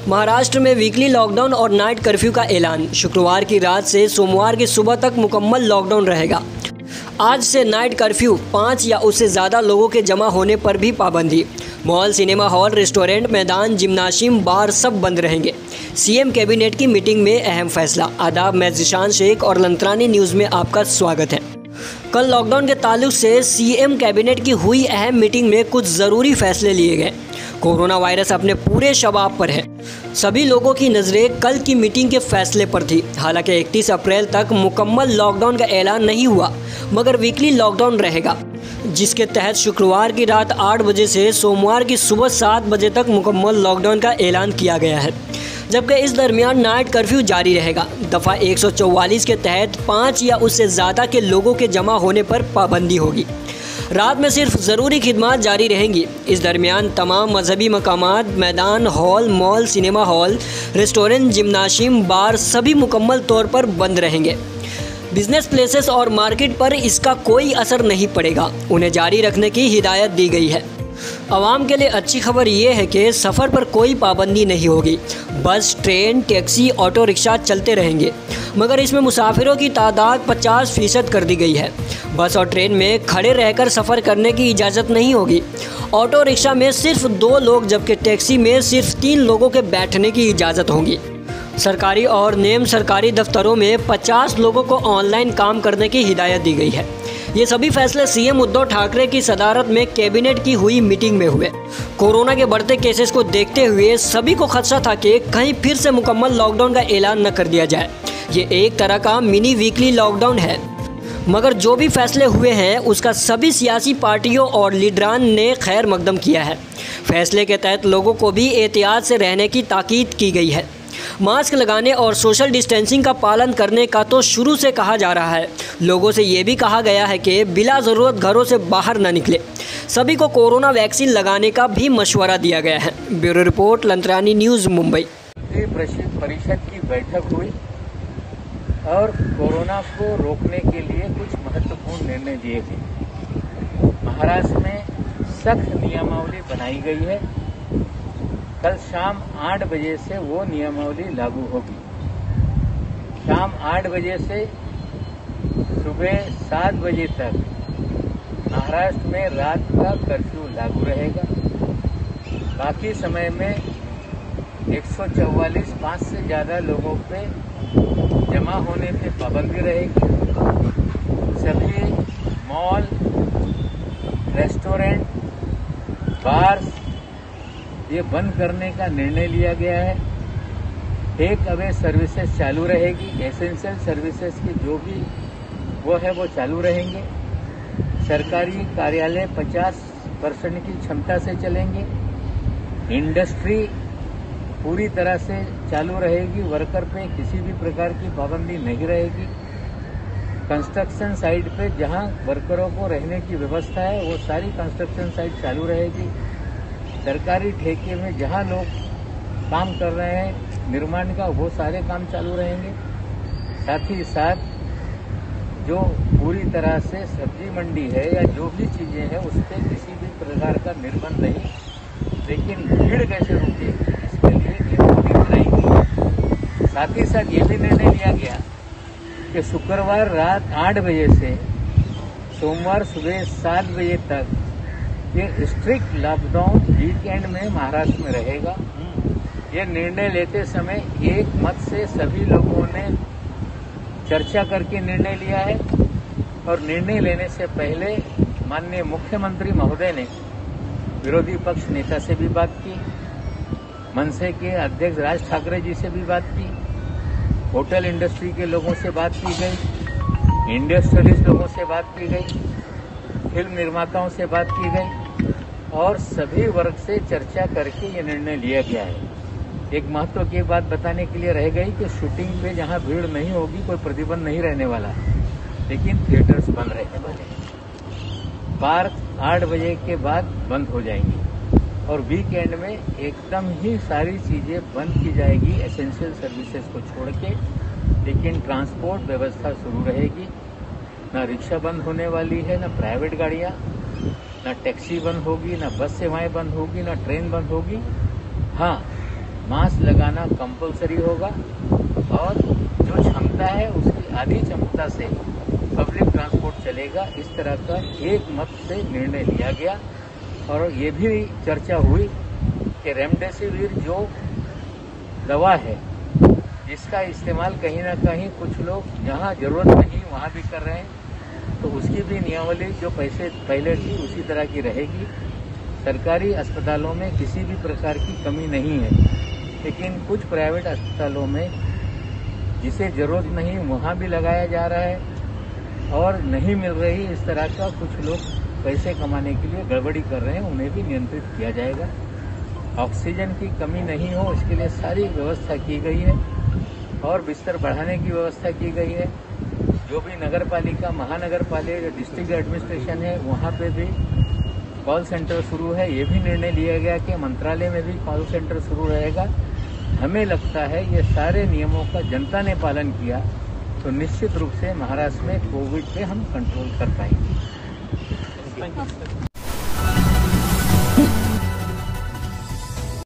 महाराष्ट्र में weekly lockdown और night curfew का ऐलान। शुक्रवार की रात से सोमवार की सुबह तक मुकम्मल लॉकडाउन रहेगा। आज से नाइट कर्फ्यू, 5 या उससे ज़्यादा लोगों के जमा होने पर भी पाबंदी। मॉल, सिनेमा हॉल, रेस्टोरेंट, मैदान, जिम्नाशियम, बार सब बंद रहेंगे। सीएम कैबिनेट की मीटिंग में अहम फैसला। आदाब, मैं जिशान शेख और लंतरानी न्यूज़ में आपका स्वागत है। कल लॉकडाउन के ताल्लुक से सीएम कैबिनेट की हुई अहम मीटिंग में कुछ ज़रूरी फैसले लिए गए। कोरोना वायरस अपने पूरे शबाब पर है। सभी लोगों की नज़रें कल की मीटिंग के फैसले पर थी। हालांकि 31 अप्रैल तक मुकम्मल लॉकडाउन का ऐलान नहीं हुआ, मगर वीकली लॉकडाउन रहेगा, जिसके तहत शुक्रवार की रात 8 बजे से सोमवार की सुबह 7 बजे तक मुकम्मल लॉकडाउन का ऐलान किया गया है। जबकि इस दरमियान नाइट कर्फ्यू जारी रहेगा। दफ़ा 144 के तहत 5 या उससे ज़्यादा के लोगों के जमा होने पर पाबंदी होगी। रात में सिर्फ ज़रूरी खिदमत जारी रहेंगी। इस दरमियान तमाम मजहबी मकामात, मैदान, hall, mall, cinema hall, restaurant, gymnasium, bar सभी मुकम्मल तौर पर बंद रहेंगे। बिजनेस प्लेसेस और मार्केट पर इसका कोई असर नहीं पड़ेगा। उन्हें जारी रखने की हिदायत दी गई है। आवाम के लिए अच्छी खबर ये है कि सफ़र पर कोई पाबंदी नहीं होगी। बस, ट्रेन, टैक्सी, ऑटो रिक्शा चलते रहेंगे, मगर इसमें मुसाफिरों की तादाद 50% कर दी गई है। बस और ट्रेन में खड़े रहकर सफ़र करने की इजाज़त नहीं होगी। ऑटो रिक्शा में सिर्फ 2 लोग, जबकि टैक्सी में सिर्फ 3 लोगों के बैठने की इजाज़त होगी। सरकारी और निम सरकारी दफ्तरों में 50 लोगों को ऑनलाइन काम करने की हिदायत दी गई है। ये सभी फैसले सीएम उद्धव ठाकरे की सदारत में कैबिनेट की हुई मीटिंग में हुए। कोरोना के बढ़ते केसेस को देखते हुए सभी को खदशा था कि कहीं फिर से मुकम्मल लॉकडाउन का ऐलान न कर दिया जाए। ये एक तरह का मिनी वीकली लॉकडाउन है, मगर जो भी फैसले हुए हैं उसका सभी सियासी पार्टियों और लीडरान ने खैर मकदम किया है। फैसले के तहत लोगों को भी एहतियात से रहने की ताकीद की गई है। मास्क लगाने और सोशल डिस्टेंसिंग का पालन करने का तो शुरू से कहा जा रहा है। लोगों से ये भी कहा गया है कि बिला ज़रूरत घरों से बाहर न निकले। सभी को कोरोना वैक्सीन लगाने का भी मशवरा दिया गया है। Bureau report, Lantarani news, Mumbai. परिषद की बैठक हुई और कोरोना को रोकने के लिए कुछ महत्वपूर्ण निर्णय दिए गए। महाराष्ट्र में सख्त नियमावली बनाई गई है। कल शाम 8 बजे से वो नियमावली लागू होगी। शाम 8 बजे से सुबह 7 बजे तक महाराष्ट्र में रात का कर्फ्यू लागू रहेगा। बाकी समय में 144 5 से ज़्यादा लोगों पे जमा होने पे पाबंदी रहेगी। सभी मॉल, रेस्टोरेंट, बार्स ये बंद करने का निर्णय लिया गया है। टेक अवे सर्विसेज चालू रहेगी। एसेंशियल सर्विसेज की जो भी वो है वो चालू रहेंगे। सरकारी कार्यालय 50% की क्षमता से चलेंगे। इंडस्ट्री पूरी तरह से चालू रहेगी। वर्कर पे किसी भी प्रकार की पाबंदी नहीं रहेगी। कंस्ट्रक्शन साइट पे जहां वर्करों को रहने की व्यवस्था है वो सारी कंस्ट्रक्शन साइट चालू रहेगी। सरकारी ठेके में जहां लोग काम कर रहे हैं निर्माण का, वो सारे काम चालू रहेंगे। साथ ही साथ जो पूरी तरह से सब्जी मंडी है या जो भी चीजें हैं उस पर किसी भी प्रकार का निर्बंध नहीं। लेकिन भीड़ कैसे रुकेगी इसके लिए नियमावली बनाई गई। साथ ही साथ ये भी निर्णय लिया गया कि शुक्रवार रात 8 बजे से सोमवार सुबह 7 बजे तक ये स्ट्रिक्ट लॉकडाउन वीकेंड में महाराष्ट्र में रहेगा। ये निर्णय लेते समय एक मत से सभी लोगों ने चर्चा करके निर्णय लिया है और निर्णय लेने से पहले माननीय मुख्यमंत्री महोदय ने विरोधी पक्ष नेता से भी बात की, मनसे के अध्यक्ष राज ठाकरे जी से भी बात की, होटल इंडस्ट्री के लोगों से बात की गई, इंडस्ट्रियलिस्ट लोगों से बात की गई, फिल्म निर्माताओं से बात की गई और सभी वर्ग से चर्चा करके ये निर्णय लिया गया है। एक महत्व की बात बताने के लिए रह गई कि शूटिंग पे जहां भीड़ नहीं होगी कोई प्रतिबंध नहीं रहने वाला, लेकिन थिएटर्स बंद रहने वाले हैं। पार्क 8 बजे के बाद बंद हो जाएंगे और वीकेंड में एकदम ही सारी चीजें बंद की जाएगी एसेंशियल सर्विसेज को छोड़ के। लेकिन ट्रांसपोर्ट व्यवस्था शुरू रहेगी। ना रिक्शा बंद होने वाली है, ना प्राइवेट गाड़ियां, ना टैक्सी बंद होगी, ना बस सेवाएं बंद होगी, ना ट्रेन बंद होगी। हाँ, मास्क लगाना कंपलसरी होगा और जो क्षमता है उसकी आधी क्षमता से पब्लिक ट्रांसपोर्ट चलेगा। इस तरह का एक मत से निर्णय लिया गया और ये भी चर्चा हुई कि रेमडेसिविर जो दवा है जिसका इस्तेमाल कहीं ना कहीं कुछ लोग जहां जरूरत नहीं वहां भी कर रहे हैं, तो उसकी भी नियमावली जो पहले थी उसी तरह की रहेगी। सरकारी अस्पतालों में किसी भी प्रकार की कमी नहीं है, लेकिन कुछ प्राइवेट अस्पतालों में जिसे जरूरत नहीं वहां भी लगाया जा रहा है और नहीं मिल रही, इस तरह का कुछ लोग पैसे कमाने के लिए गड़बड़ी कर रहे हैं, उन्हें भी नियंत्रित किया जाएगा। ऑक्सीजन की कमी नहीं हो इसके लिए सारी व्यवस्था की गई है और बिस्तर बढ़ाने की व्यवस्था की गई है। जो भी नगर पालिका, महानगर पालिका, डिस्ट्रिक्ट एडमिनिस्ट्रेशन है वहाँ पे भी कॉल सेंटर शुरू है। ये भी निर्णय लिया गया कि मंत्रालय में भी कॉल सेंटर शुरू रहेगा। हमें लगता है ये सारे नियमों का जनता ने पालन किया तो निश्चित रूप से महाराष्ट्र में कोविड पे हम कंट्रोल कर पाएंगे।